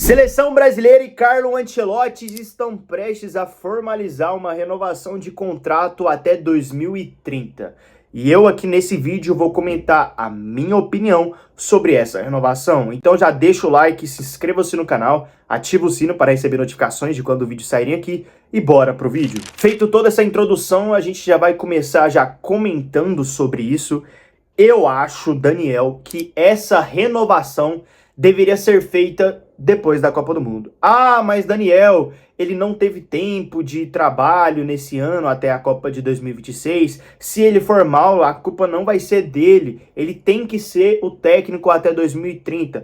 Seleção brasileira e Carlo Ancelotti estão prestes a formalizar uma renovação de contrato até 2030. E eu aqui nesse vídeo vou comentar a minha opinião sobre essa renovação. Então já deixa o like, se inscreva-se no canal, ativa o sino para receber notificações de quando o vídeo saírem aqui e bora pro vídeo. Feito toda essa introdução, a gente já vai começar já comentando sobre isso. Eu acho, Daniel, que essa renovação deveria ser feita depois da Copa do Mundo. Ah, mas Daniel, ele não teve tempo de trabalho nesse ano até a Copa de 2026. Se ele for mal, a culpa não vai ser dele. Ele tem que ser o técnico até 2030.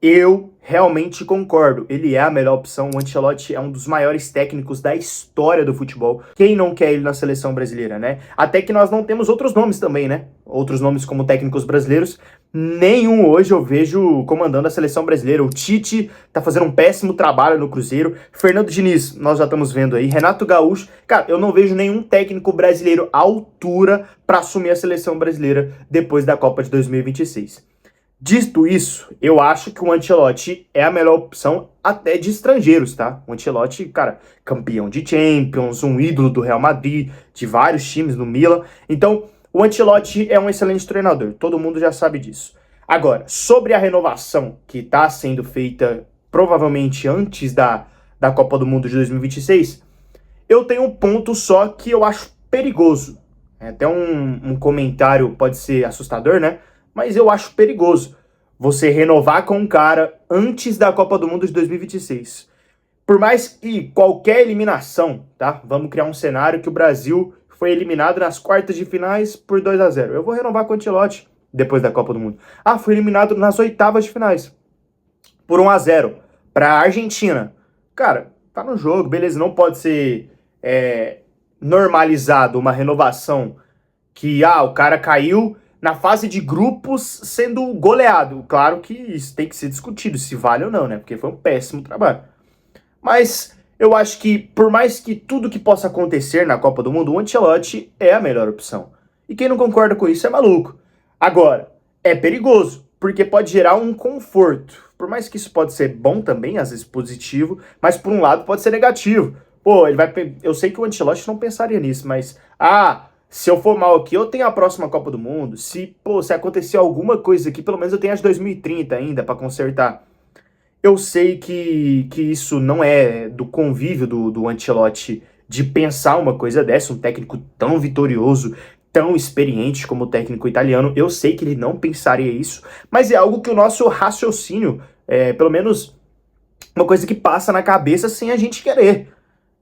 Eu realmente concordo. Ele é a melhor opção. O Ancelotti é um dos maiores técnicos da história do futebol. Quem não quer ele na seleção brasileira, né? Até que nós não temos outros nomes também, né? Outros nomes como técnicos brasileiros. Nenhum hoje eu vejo comandando a seleção brasileira. O Tite tá fazendo um péssimo trabalho no Cruzeiro. Fernando Diniz, nós já estamos vendo aí. Renato Gaúcho. Cara, eu não vejo nenhum técnico brasileiro à altura para assumir a seleção brasileira depois da Copa de 2026. Dito isso, eu acho que o Ancelotti é a melhor opção até de estrangeiros, tá? O Ancelotti, cara, campeão de Champions, um ídolo do Real Madrid, de vários times no Milan. Então, o Ancelotti é um excelente treinador, todo mundo já sabe disso. Agora, sobre a renovação que está sendo feita provavelmente antes da Copa do Mundo de 2026, eu tenho um ponto só que eu acho perigoso. É até um comentário pode ser assustador, né? Mas eu acho perigoso você renovar com um cara antes da Copa do Mundo de 2026. Por mais que qualquer eliminação, tá? Vamos criar um cenário que o Brasil foi eliminado nas quartas de finais por 2-0. Eu vou renovar com o Ancelotti depois da Copa do Mundo. Ah, foi eliminado nas oitavas de finais por 1-0 para a Argentina. Cara, tá no jogo, beleza, não pode ser normalizado uma renovação que, o cara caiu na fase de grupos sendo goleado. Claro que isso tem que ser discutido, se vale ou não, né? Porque foi um péssimo trabalho. Mas eu acho que, por mais que tudo que possa acontecer na Copa do Mundo, o Ancelotti é a melhor opção. E quem não concorda com isso é maluco. Agora, é perigoso, porque pode gerar um conforto. Por mais que isso pode ser bom também, às vezes positivo, mas por um lado pode ser negativo. Pô, eu sei que o Ancelotti não pensaria nisso, mas, se eu for mal aqui, eu tenho a próxima Copa do Mundo. Se acontecer alguma coisa aqui, pelo menos eu tenho as 2030 ainda para consertar. Eu sei que isso não é do convívio do Ancelotti de pensar uma coisa dessa, um técnico tão vitorioso, tão experiente como o técnico italiano. Eu sei que ele não pensaria isso, mas é algo que o nosso raciocínio, pelo menos uma coisa que passa na cabeça sem a gente querer.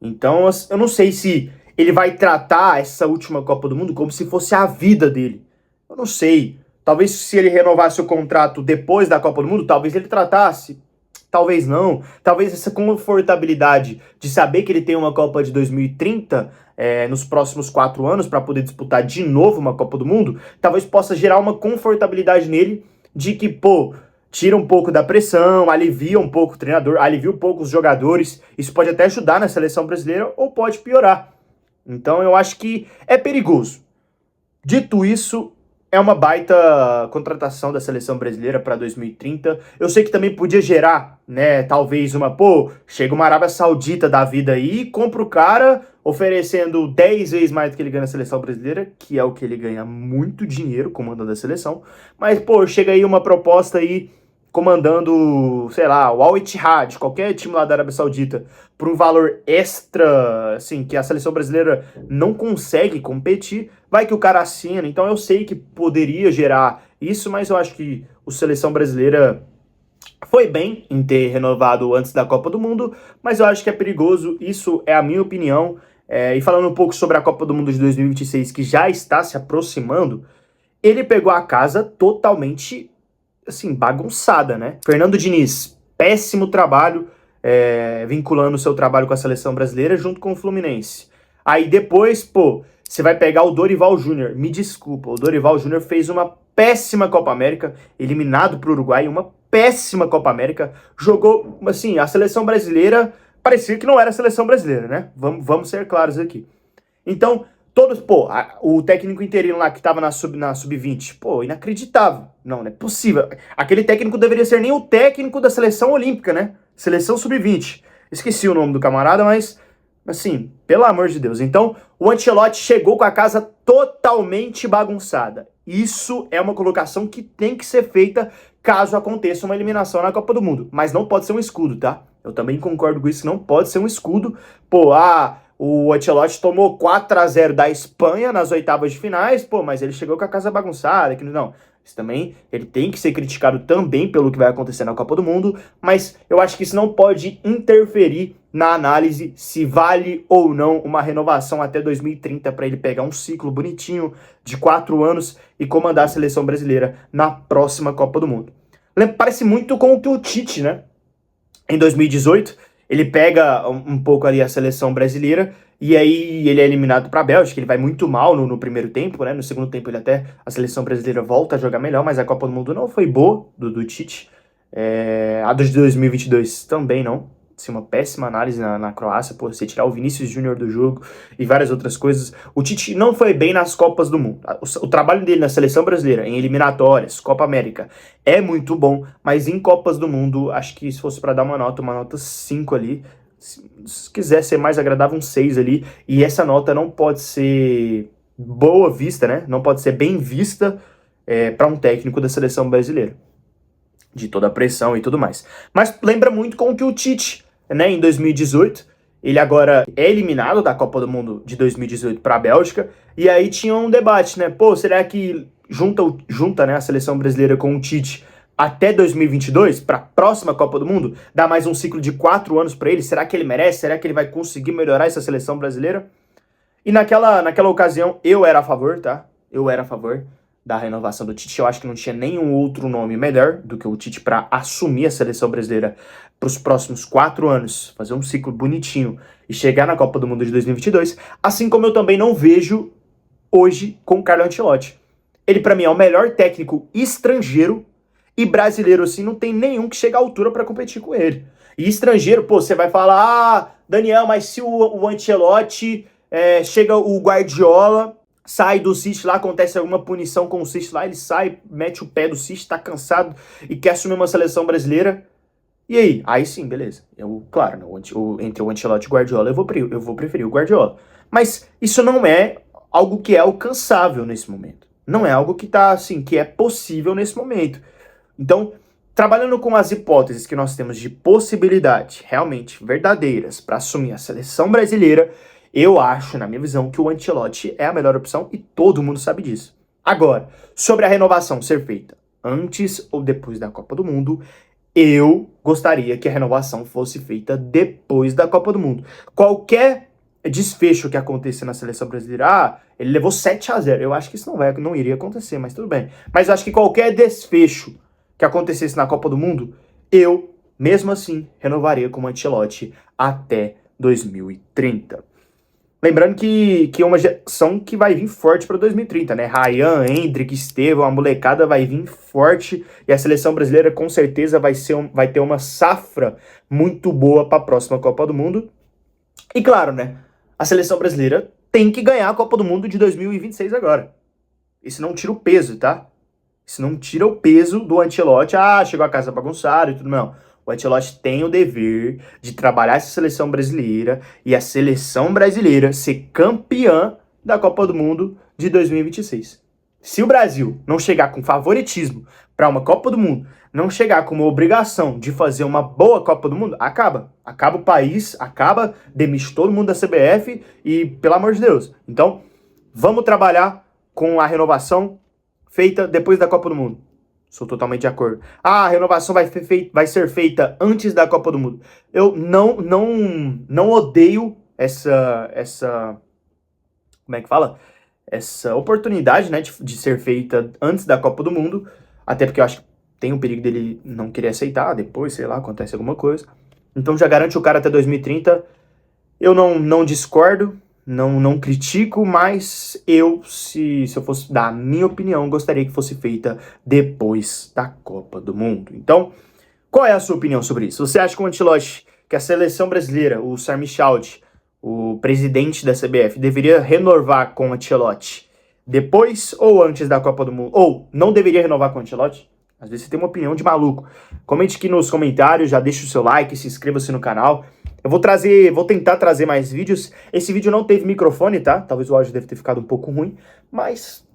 Então, eu não sei se ele vai tratar essa última Copa do Mundo como se fosse a vida dele. Eu não sei. Talvez se ele renovasse o contrato depois da Copa do Mundo, talvez ele tratasse. Talvez não. Talvez essa confortabilidade de saber que ele tem uma Copa de 2030 nos próximos 4 anos para poder disputar de novo uma Copa do Mundo, talvez possa gerar uma confortabilidade nele de que, tira um pouco da pressão, alivia um pouco o treinador, alivia um pouco os jogadores. Isso pode até ajudar na seleção brasileira ou pode piorar. Então eu acho que é perigoso. Dito isso, é uma baita contratação da seleção brasileira para 2030. Eu sei que também podia gerar, né, talvez chega uma Arábia Saudita da vida aí e compra o cara oferecendo 10 vezes mais do que ele ganha na seleção brasileira, que é o que ele ganha muito dinheiro comandando a seleção. Mas, chega aí uma proposta aí comandando, sei lá, o Al Ittihad, qualquer time lá da Arábia Saudita, por um valor extra, assim, que a seleção brasileira não consegue competir, vai que o cara assina. Então eu sei que poderia gerar isso, mas eu acho que a seleção brasileira foi bem em ter renovado antes da Copa do Mundo, mas eu acho que é perigoso, isso é a minha opinião. E falando um pouco sobre a Copa do Mundo de 2026, que já está se aproximando, ele pegou a casa totalmente, assim, bagunçada, né? Fernando Diniz, péssimo trabalho, vinculando o seu trabalho com a seleção brasileira junto com o Fluminense. Aí depois, você vai pegar o Dorival Júnior. Me desculpa, o Dorival Júnior fez uma péssima Copa América, eliminado pro Uruguai, uma péssima Copa América. Jogou, assim, a seleção brasileira parecia que não era a seleção brasileira, né? Vamos ser claros aqui. Então, o técnico interino lá que tava na sub-20, inacreditável. Não é possível. Aquele técnico deveria ser nem o técnico da seleção olímpica, né? Seleção Sub-20. Esqueci o nome do camarada, mas, assim, pelo amor de Deus. Então, o Ancelotti chegou com a casa totalmente bagunçada. Isso é uma colocação que tem que ser feita caso aconteça uma eliminação na Copa do Mundo. Mas não pode ser um escudo, tá? Eu também concordo com isso, não pode ser um escudo. Pô, o Ancelotti tomou 4-0 da Espanha nas oitavas de finais, pô, mas ele chegou com a casa bagunçada. Que não, isso também, ele tem que ser criticado também pelo que vai acontecer na Copa do Mundo, mas eu acho que isso não pode interferir na análise se vale ou não uma renovação até 2030 para ele pegar um ciclo bonitinho de 4 anos e comandar a seleção brasileira na próxima Copa do Mundo. Parece muito com o que o Tite, né? Em 2018, ele pega um pouco ali a seleção brasileira e aí ele é eliminado para a Bélgica. Ele vai muito mal no primeiro tempo, né? No segundo tempo a seleção brasileira volta a jogar melhor, mas a Copa do Mundo não foi boa do Tite. A de 2022 também não. Assim, uma péssima análise na Croácia, por você tirar o Vinícius Júnior do jogo e várias outras coisas. O Tite não foi bem nas Copas do Mundo. O trabalho dele na seleção brasileira, em eliminatórias, Copa América, é muito bom, mas em Copas do Mundo, acho que se fosse para dar uma nota 5 ali, se quiser ser mais agradável, um 6 ali, e essa nota não pode ser boa vista, né? Não pode ser bem vista para um técnico da seleção brasileira, de toda a pressão e tudo mais. Mas lembra muito com o que o Tite, né, em 2018, ele agora é eliminado da Copa do Mundo de 2018 para a Bélgica, e aí tinha um debate, né, pô, será que junta, né, a seleção brasileira com o Tite até 2022, para a próxima Copa do Mundo, dá mais um ciclo de 4 anos para ele, será que ele merece, será que ele vai conseguir melhorar essa seleção brasileira? E naquela ocasião, eu era a favor, tá? Eu era a favor da renovação do Tite. Eu acho que não tinha nenhum outro nome melhor do que o Tite para assumir a seleção brasileira para os próximos 4 anos, fazer um ciclo bonitinho e chegar na Copa do Mundo de 2022, assim como eu também não vejo hoje com o Carlo Ancelotti. Ele, para mim, é o melhor técnico estrangeiro e brasileiro, assim, não tem nenhum que chegue à altura para competir com ele. E estrangeiro, pô, você vai falar, Daniel, mas se o Ancelotti chega o Guardiola, sai do City lá, acontece alguma punição com o City lá, ele sai, mete o pé do City, tá cansado e quer assumir uma seleção brasileira. E aí? Aí sim, beleza. Claro, entre o Ancelotti e o Guardiola, eu vou preferir o Guardiola. Mas isso não é algo que é alcançável nesse momento. Não é algo que tá, assim, que é possível nesse momento. Então, trabalhando com as hipóteses que nós temos de possibilidade realmente verdadeiras para assumir a seleção brasileira, eu acho, na minha visão, que o Ancelotti é a melhor opção e todo mundo sabe disso. Agora, sobre a renovação ser feita antes ou depois da Copa do Mundo, eu gostaria que a renovação fosse feita depois da Copa do Mundo. Qualquer desfecho que aconteça na seleção brasileira, ele levou 7-0. Eu acho que isso não iria acontecer, mas tudo bem. Mas eu acho que qualquer desfecho que acontecesse na Copa do Mundo, eu, mesmo assim, renovaria com o Ancelotti até 2030. Lembrando que é uma geração que vai vir forte para 2030, né? Ryan, Endrick, Estevão, a molecada vai vir forte e a seleção brasileira com certeza vai ter uma safra muito boa para a próxima Copa do Mundo. E claro, né? A seleção brasileira tem que ganhar a Copa do Mundo de 2026 agora. Isso não tira o peso, tá? Isso não tira o peso do Ancelotti. Chegou a casa bagunçada e tudo, não. O Ancelotti tem o dever de trabalhar essa seleção brasileira e a seleção brasileira ser campeã da Copa do Mundo de 2026. Se o Brasil não chegar com favoritismo para uma Copa do Mundo, não chegar com uma obrigação de fazer uma boa Copa do Mundo, acaba. Acaba o país, demite todo mundo da CBF e, pelo amor de Deus. Então, vamos trabalhar com a renovação feita depois da Copa do Mundo. Sou totalmente de acordo. A renovação vai ser feita antes da Copa do Mundo. Eu não odeio essa como é que fala? Essa oportunidade, né, de ser feita antes da Copa do Mundo, até porque eu acho que tem o perigo dele não querer aceitar, depois, sei lá, acontece alguma coisa. Então já garante o cara até 2030. Eu não discordo, não critico, mas se eu fosse dar a minha opinião, gostaria que fosse feita depois da Copa do Mundo. Então, qual é a sua opinião sobre isso? Você acha que o Ancelotti, que a seleção brasileira, o Sami Khedira, o presidente da CBF, deveria renovar com o Ancelotti depois ou antes da Copa do Mundo? Ou não deveria renovar com o Ancelotti? Às vezes você tem uma opinião de maluco. Comente aqui nos comentários, já deixa o seu like, se inscreva-se no canal. Eu vou tentar trazer mais vídeos. Esse vídeo não teve microfone, tá? Talvez o áudio deve ter ficado um pouco ruim, mas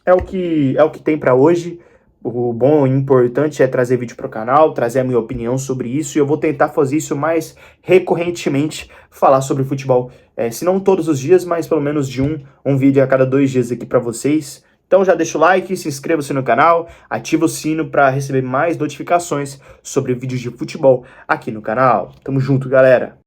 é o que tem pra hoje. O bom e importante é trazer vídeo pro canal, trazer a minha opinião sobre isso, e eu vou tentar fazer isso mais recorrentemente, falar sobre futebol. Se não todos os dias, mas pelo menos de um vídeo a cada 2 dias aqui pra vocês. Então já deixa o like, se inscreva-se no canal, ativa o sino para receber mais notificações sobre vídeos de futebol aqui no canal. Tamo junto, galera!